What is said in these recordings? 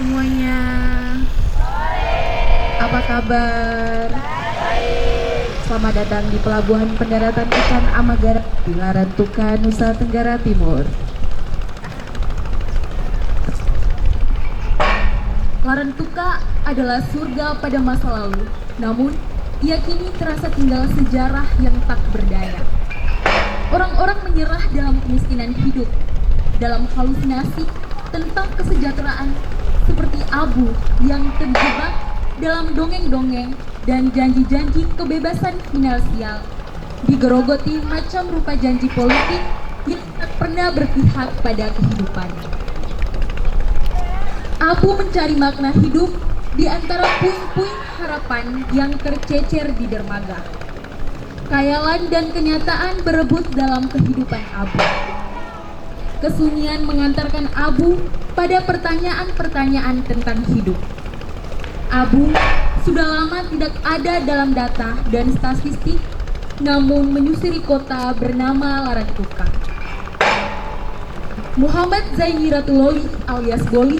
semuanya. Apa kabar? Selamat datang di Pelabuhan Pendaratan Ikan Amagara di Larantuka, Nusa Tenggara Timur. Larantuka adalah surga pada masa lalu, namun ia kini terasa tinggal sejarah yang tak berdaya. Orang-orang menyerah dalam kemiskinan hidup, dalam halusinasi tentang kesejahteraan seperti abu yang terjebak dalam dongeng-dongeng dan janji-janji kebebasan finansial, digerogoti macam rupa janji politik yang tak pernah berpihak pada kehidupan. Abu mencari makna hidup di antara puing-puing harapan yang tercecer di dermaga. Khayalan dan kenyataan berebut dalam kehidupan Abu. Kesunyian mengantarkan Abu pada pertanyaan-pertanyaan tentang hidup. Abu sudah lama tidak ada dalam data dan statistik, namun menyusuri kota bernama Larantuka. Muhammad Zaini Ratuloli alias Boli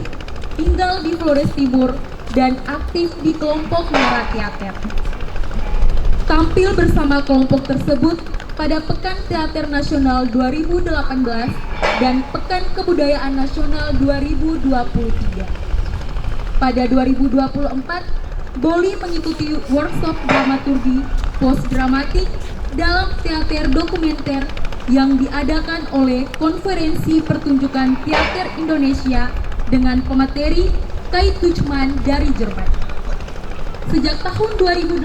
tinggal di Flores Timur dan aktif di kelompok Merah Teater. Tampil bersama kelompok tersebut pada Pekan Teater Nasional 2018 dan Pekan Kebudayaan Nasional 2023. Pada 2024, Boli mengikuti workshop dramaturgi post-dramatik dalam teater dokumenter yang diadakan oleh Konferensi Pertunjukan Teater Indonesia dengan pemateri Kai Tuchman dari Jerman. Sejak tahun 2018,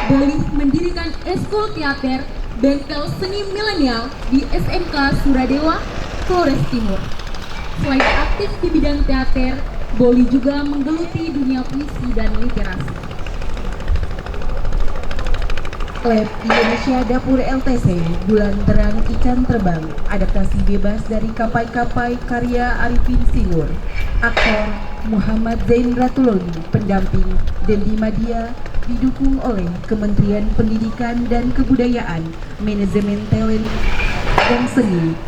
Boli mendirikan Eskul Teater Bengkel Seni Milenial di SMK Suradewa, Flores Timur. Selain aktif di bidang teater, Boli juga menggeluti dunia puisi dan literasi. Lab Indonesia Dapur LTC, Bulan Terang Ikan Terbang, adaptasi bebas dari Kapai-Kapai karya Arifin Singur. Aktor Muhammad Zain Ratuloli, pendamping Dendi Madia, didukung oleh Kementerian Pendidikan dan Kebudayaan, Manajemen Talent dan Seni.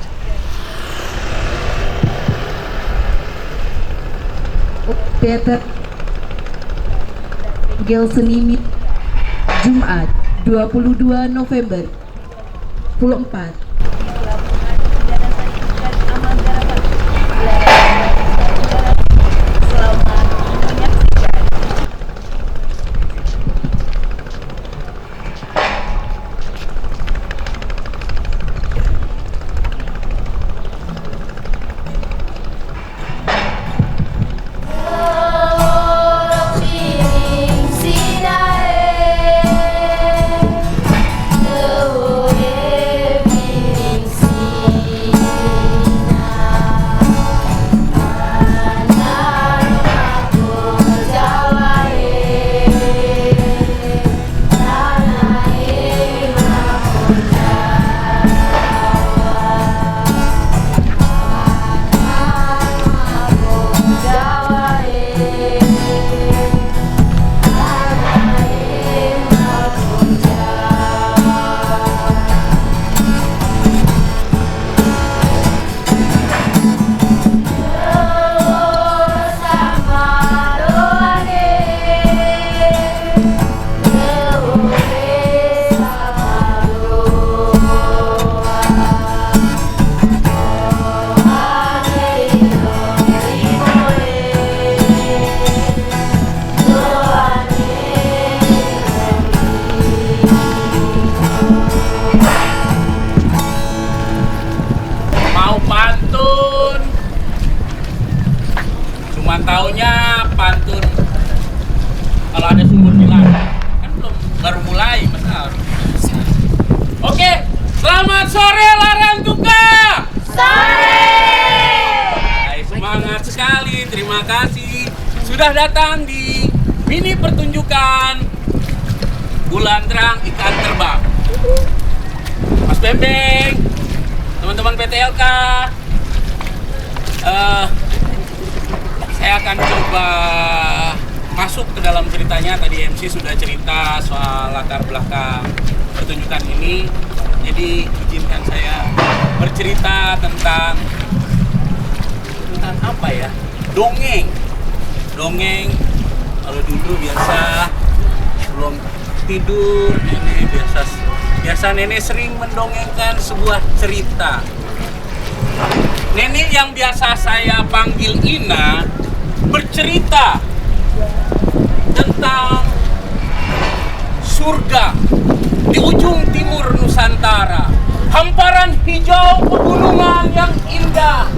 Teater Gel Seni Jumat 22 November 24. Taunya pantun kalau ada sumur bilang kan belum, baru mulai masa. Oke, selamat sore Larantuka. Sore. Hai, semangat sekali, terima kasih sudah datang di mini pertunjukan Bulan Terang Ikan Terbang. Mas Bembeng, teman-teman PTLK, saya akan coba masuk ke dalam ceritanya. Tadi MC sudah cerita soal latar belakang pertunjukan ini. Jadi izinkan saya bercerita tentang apa ya? Dongeng. dongeng. Kalau dulu biasa sebelum tidur nenek biasa nenek sering mendongengkan sebuah cerita. Nenek yang biasa saya panggil Ina bercerita tentang surga di ujung timur Nusantara. Hamparan hijau pegunungan yang indah,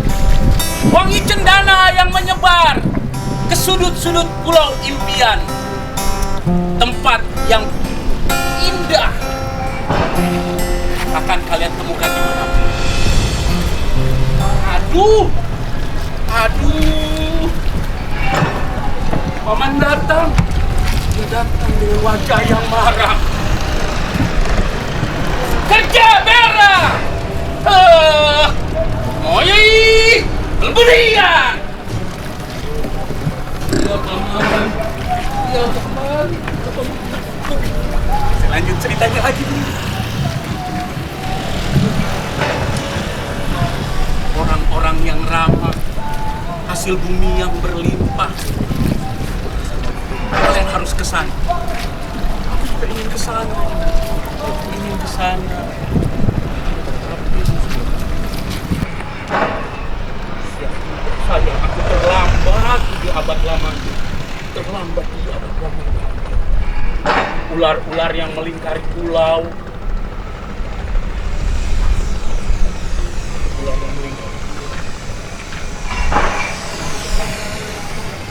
wangi cendana yang menyebar ke sudut-sudut pulau impian. Tempat yang indah akan kalian temukan di mana. Aduh, paman datang. Dia datang dengan wajah yang marah. Kerja merah. Moyai, lemburian. Ya paman. Lanjut ceritanya lagi. Orang-orang yang ramah, hasil bumi yang berlimpah. Kalian harus ke sana. Aku juga ingin ke sana. Saya aku terlambat 7 abad lamanya. Ular-ular yang melingkari pulau.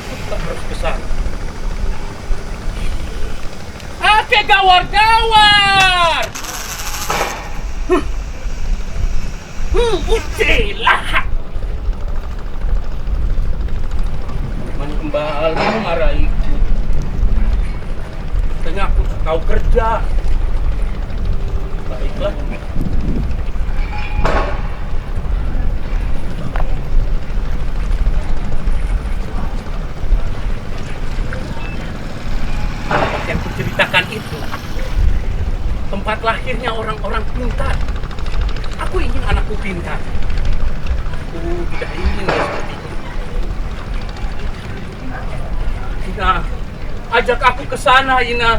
Tetap harus ke sana. Oke, gawar-gawar. Udahlah. Man kembali memarahiku. Katanya aku tahu kerja. Baiklah. Yang kuceritakan itu tempat lahirnya orang-orang pintar. Aku ingin anakku pintar. Aku tidak ingin seperti itu. Ina, ajak aku ke sana, Ina.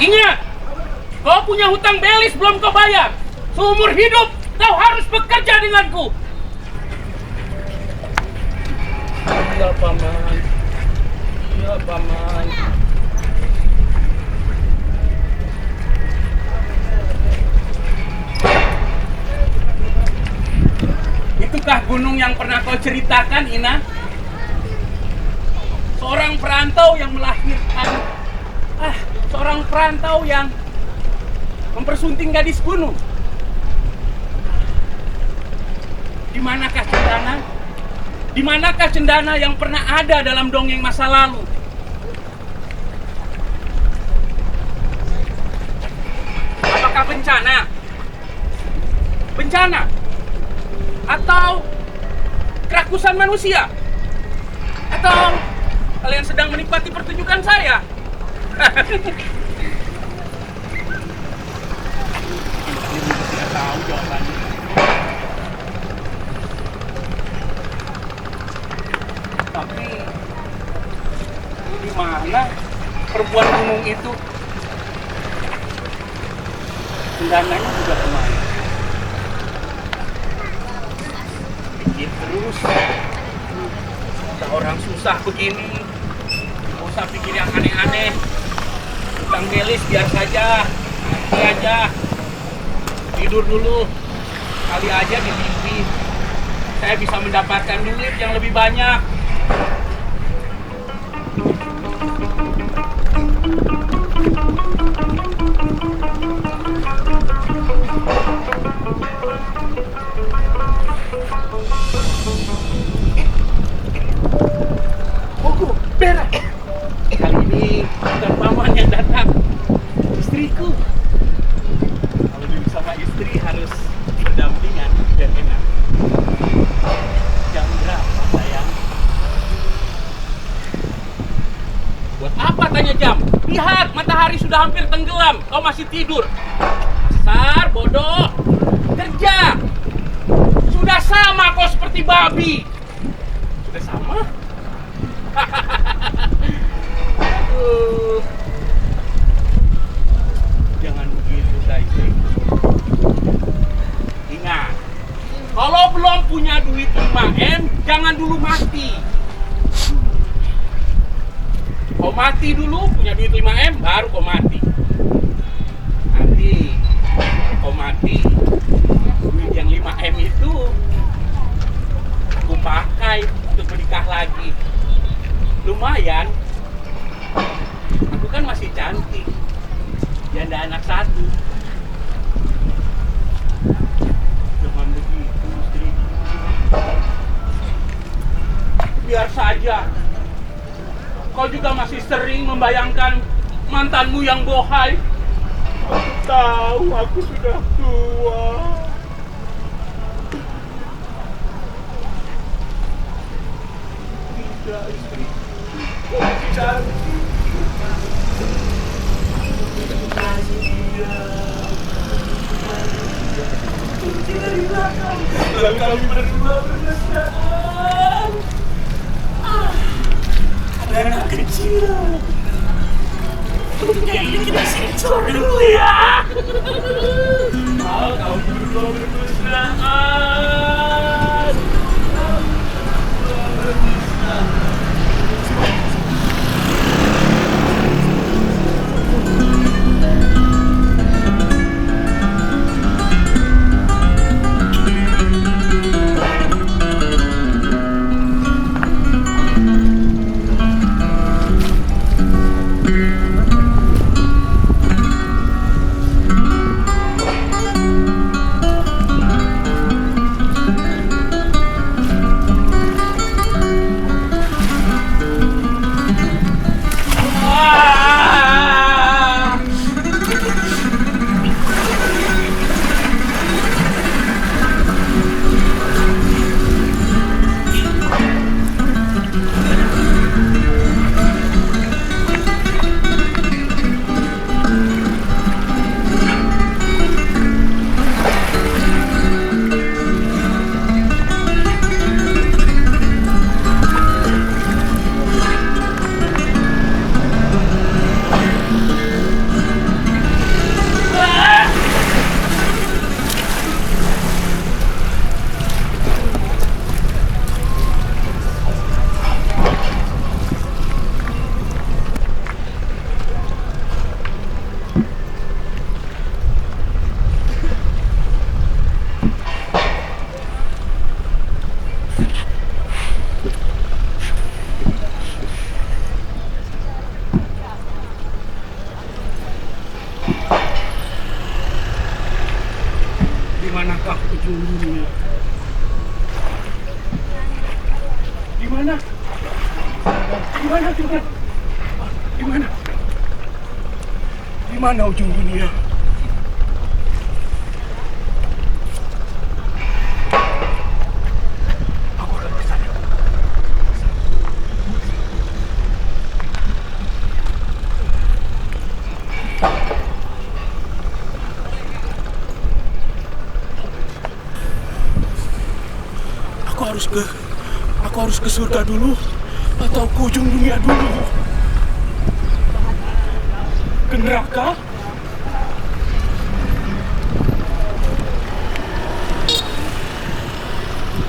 Ingat, kau punya hutang belis belum kau bayar. Seumur hidup kau harus bekerja denganku. Iya, paman. Iya, paman. Itukah gunung yang pernah kau ceritakan, Ina? Seorang perantau yang melahirkan seorang perantau yang mempersunting gadis gunung. Di manakah cendana? Di manakah cendana yang pernah ada dalam dongeng masa lalu? Apakah bencana? Bencana? Atau kerakusan manusia? Atau kalian sedang menikmati pertunjukan saya? Tidak tahu jawabannya. Tapi di mana perempuan gunung itu? Cendananya juga kemana? Pikir terus. Kita orang susah begini, nggak usah pikir yang aneh-aneh. Utang belis biar saja, nanti aja. Tidur dulu, kali aja di mimpi saya bisa mendapatkan duit yang lebih banyak. Bogo, berak. Kali ini bukan paman yang datang, istriku. Kalau duduk sama istri harus berdampingan dan enak. Jam berapa, sayang? Buat apa tanya jam? Lihat, matahari sudah hampir tenggelam. Kau masih tidur. Dasar bodoh. Kerja. Sudah sama kau seperti babi. Aduh. Jangan begitu, Daisy. Ingat, kalau belum punya duit 5M, jangan dulu mati. Kau mati dulu, punya duit 5M, baru kau mati. Nanti, kau mati, duit yang 5M itu aku pakai untuk menikah lagi. Lumayan, aku kan masih cantik, janda anak satu. Jangan begitu, istri. Biar saja. Kau juga masih sering membayangkan mantanmu yang bohai. Aku tahu aku sudah tua. Tidak, istri. Kau masih cantik. Kunci dari belakang. Lalu kami berdua bermesraan. Ada anak kecil. Kayaknya kita sensor dulu ya. Mau kau berdua bermesraan. Dimanakah ujung dunia? Di mana? Di mana? Di mana? Di mana? Di mana ujung dunia? Aku akan ke sana. Aku harus ke surga dulu atau ke ujung dunia dulu? Ke neraka?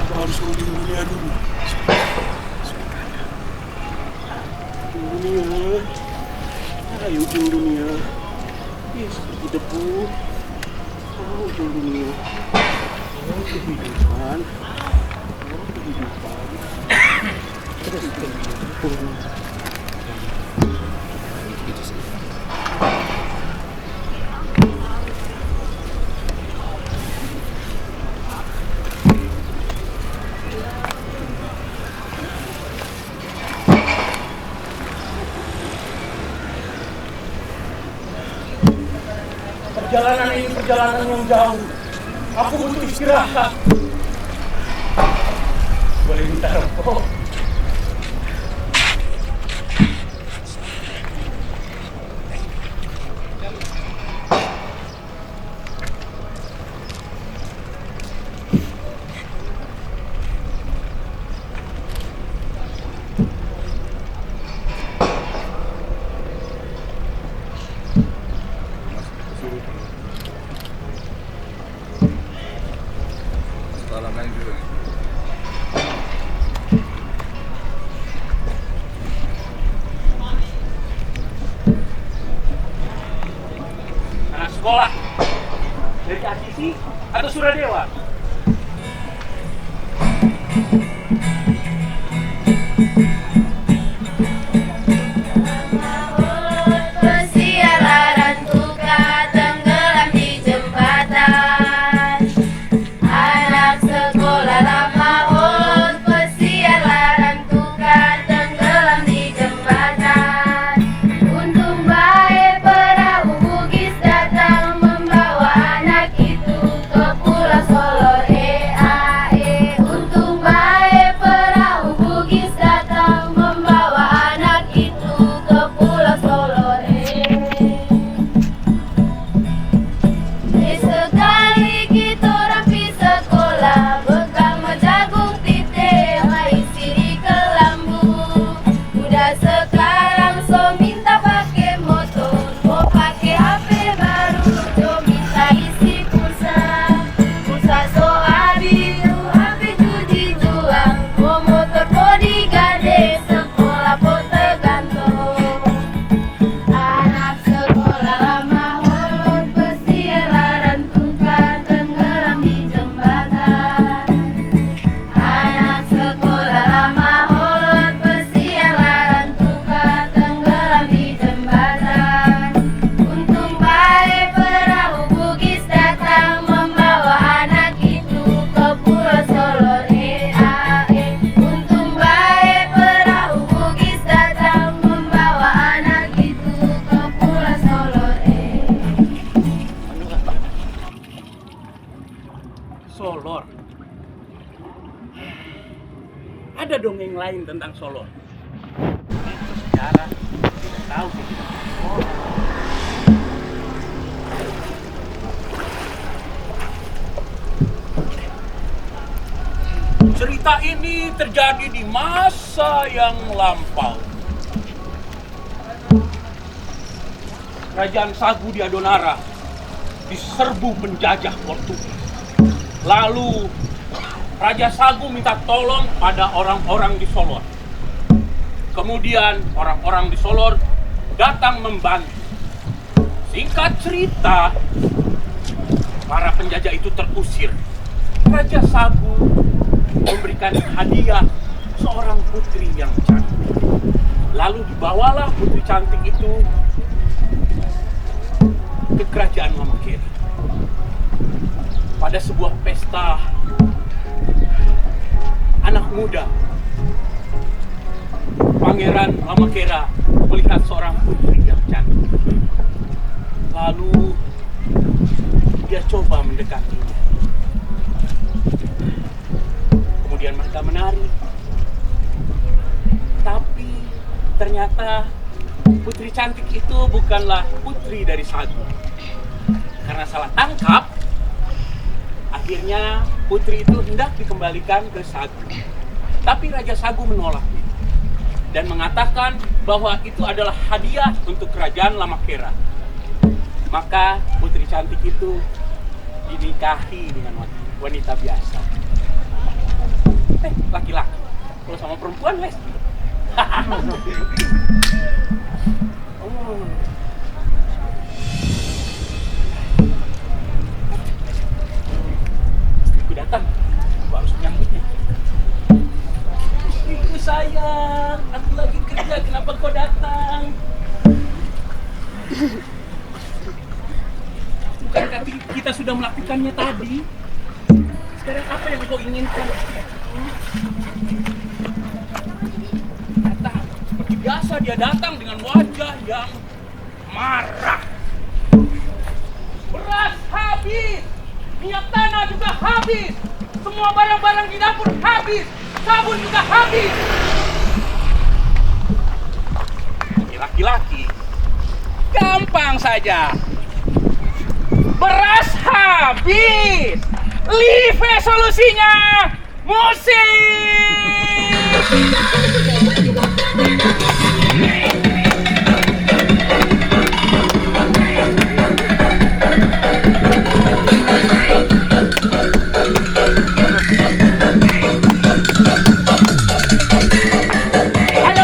Aku harus ke ujung dunia dulu. Ujung dunia. Ayo ujung dunia. Iya, seperti debu. Oh, ujung dunia. Oh, kehidupan. Perjalanan ini perjalanan yang jauh. Aku butuh istirahat. Boleh minta rokok? sekolah? Dari Asisi atau Suradewa? Pesiaran tuka tenggelam di jembatan. Anak sekolah lama ulun pesiaran tuka tenggelam di jembatan. Untung baik perahu Bugis datang membawa anak itu ke Pulau Solor. Untung baik perahu Bugis datang membawa anak itu ke Pulau Solor. Sekali kita rapi sekolah, bekal jagung titeh maisi di kelambu. Udah sekarang so minta pakai motor, mau pakai HP baru, so minta isi pulsa. Pulsa so habis, HP tu dijual, mau motor mau digade, sekolah pun tergantung. Anak sekolah lama ulun pesiaran tuka tenggelam di jembatan. Anak sekolah lama ulun pesiaran tuka tenggelam di jembatan. Untung baik perahu Bugis datang membawa anak itu ke Pulau Solor. Untung baik perahu Bugis datang membawa anak itu ke Pulau Solor. Solor. Ada dongeng lain tentang Solor. Itu sejarah. Tidak tahu sih. Cerita ini terjadi di masa yang lampau. Kerajaan Sagu di Adonara diserbu penjajah Portugis. Lalu Raja Sagu minta tolong pada orang-orang di Solor. Kemudian orang-orang di Solor datang membantu. Singkat cerita, para penjajah itu terusir. Raja Sagu memberikan hadiah seorang putri yang cantik. Lalu dibawalah putri cantik itu ke kerajaan Lamakeri. Pada sebuah pesta, anak muda Pangeran Lamakera melihat seorang putri yang cantik. Lalu dia coba mendekatinya. Kemudian mereka menari. Tapi ternyata putri cantik itu bukanlah putri dari Sagu. Karena salah tangkap, akhirnya putri itu hendak dikembalikan ke Sagu. Tapi Raja Sagu menolaknya dan mengatakan bahwa itu adalah hadiah untuk kerajaan Lamakera. Maka putri cantik itu dinikahi dengan wanita biasa. Laki-laki. Kalau sama perempuan lesbi. Oh. Istriku datang. Aku harus menyambutnya. Istriku sayang, aku lagi kerja, kenapa kau datang? Bukankah kita sudah melakukannya tadi? Sekarang apa yang kau inginkan? Datang. Seperti biasa dia datang dengan wajah yang marah. Beras habis, minyak tanah juga habis, semua barang-barang di dapur habis, sabun juga habis. Laki-laki, gampang saja. Beras habis, live solusinya, musik. Halo,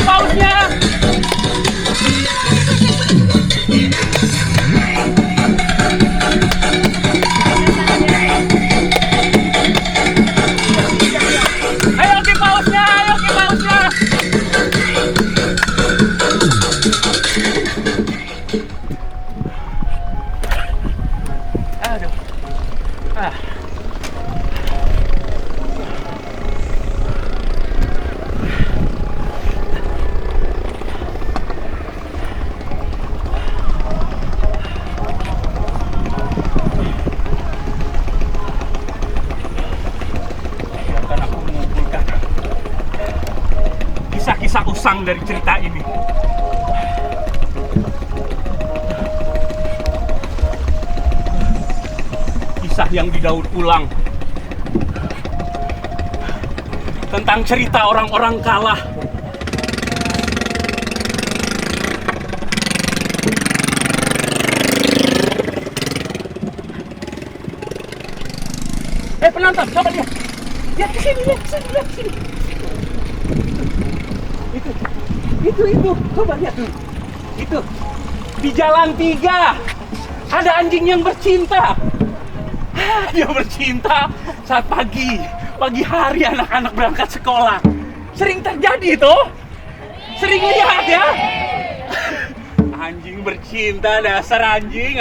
pausnya. Ah. Biarkan aku mengumpulkan kisah-kisah usang dari cerita ini. Kisah yang didaur ulang tentang cerita orang-orang kalah. Penonton, coba lihat. Lihat ke sini, lihat ke sini, lihat ke sini. Itu. Coba lihat tuh. Itu. Di Jalan 3 ada anjing yang bercinta. Dia bercinta saat pagi hari anak-anak berangkat sekolah. Sering terjadi tuh. Sering lihat ya. Anjing bercinta, dasar anjing.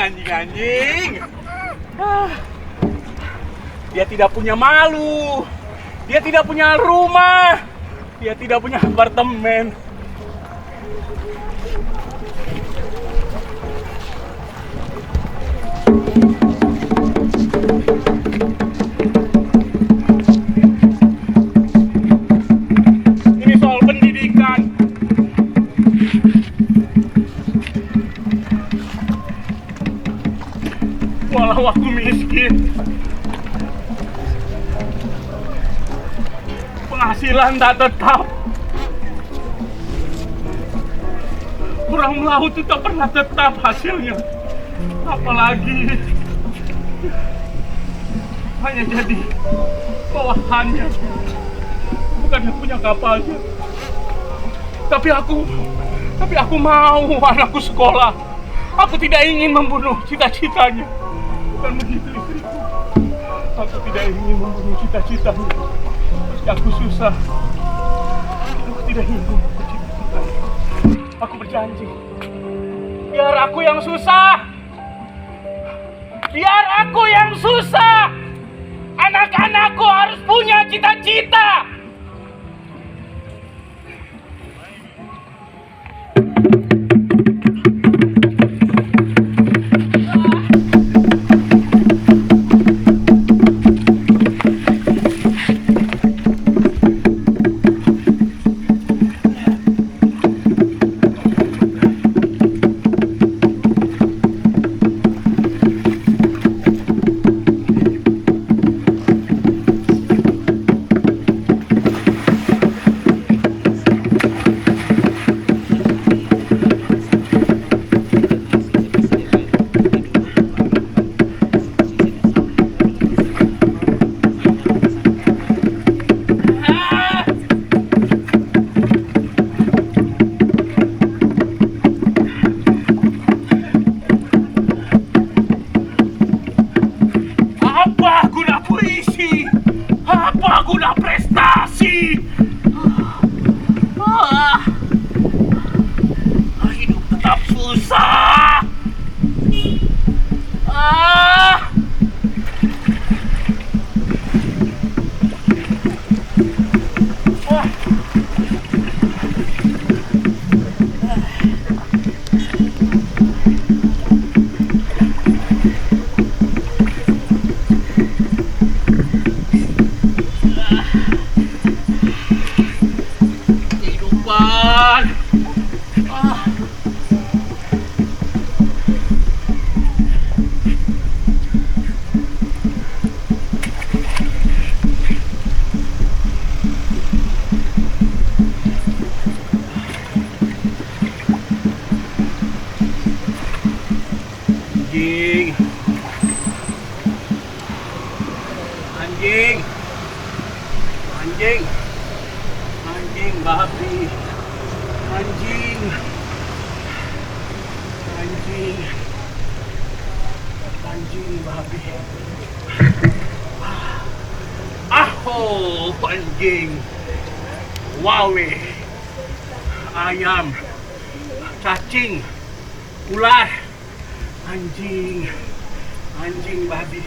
Dia tidak punya malu. Dia tidak punya rumah. Dia tidak punya apartemen. Ini soal pendidikan. Walau aku miskin, penghasilan tak tetap. Orang melaut itu tak pernah tetap hasilnya. Apalagi hanya jadi bawahannya, bukannya punya kapalnya. Tapi aku mau anakku sekolah. Aku tidak ingin membunuh cita-citanya. Bukan begitu istriku. Aku tidak ingin membunuh cita-citanya. Meski aku susah, aku tidak ingin membunuh cita-citanya. Aku berjanji, biar aku yang susah. Biar aku yang susah. Anak-anakku harus punya cita-cita. Hidup tetap susah. Kehidupan. Anjing babi, anjing babi. Anjing, wawe, ayam, cacing, ular, anjing babi.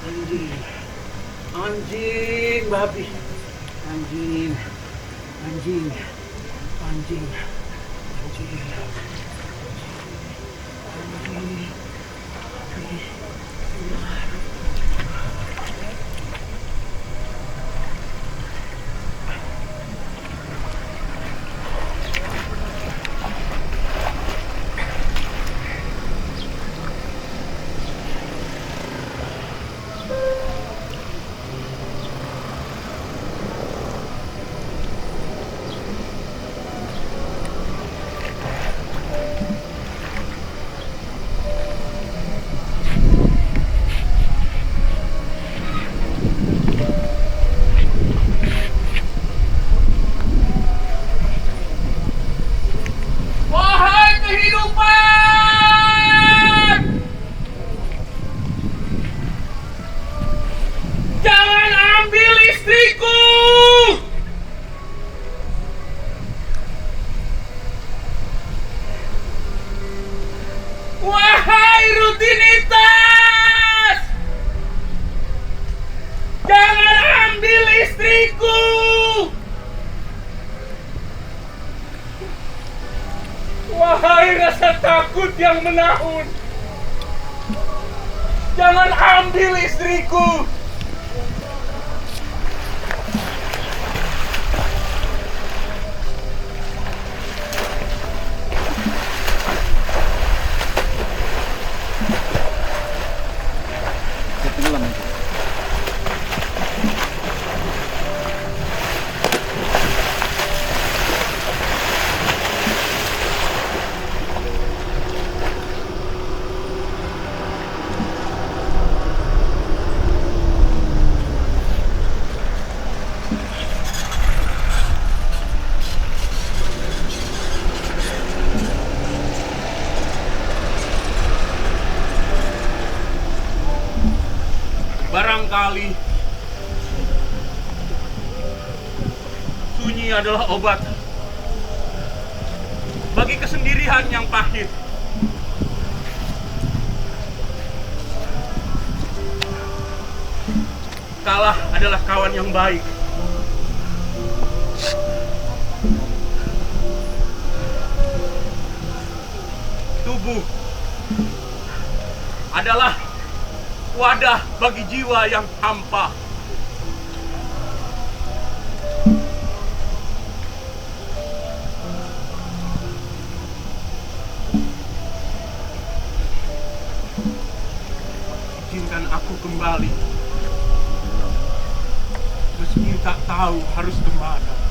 Anjing. Anjing, babi. Anjing. Anjing. Anjing. Anjing. Wahai kehidupan, jangan ambil istriku. Wahai rutinitas, jangan ambil istriku. Wahai rasa takut yang menahun, jangan ambil istriku. Barangkali sunyi adalah obat bagi kesendirian yang pahit. Kalah adalah kawan yang baik. Tubuh adalah wadah bagi jiwa yang hampa. Izinkan aku kembali, meski tak tahu harus kemana.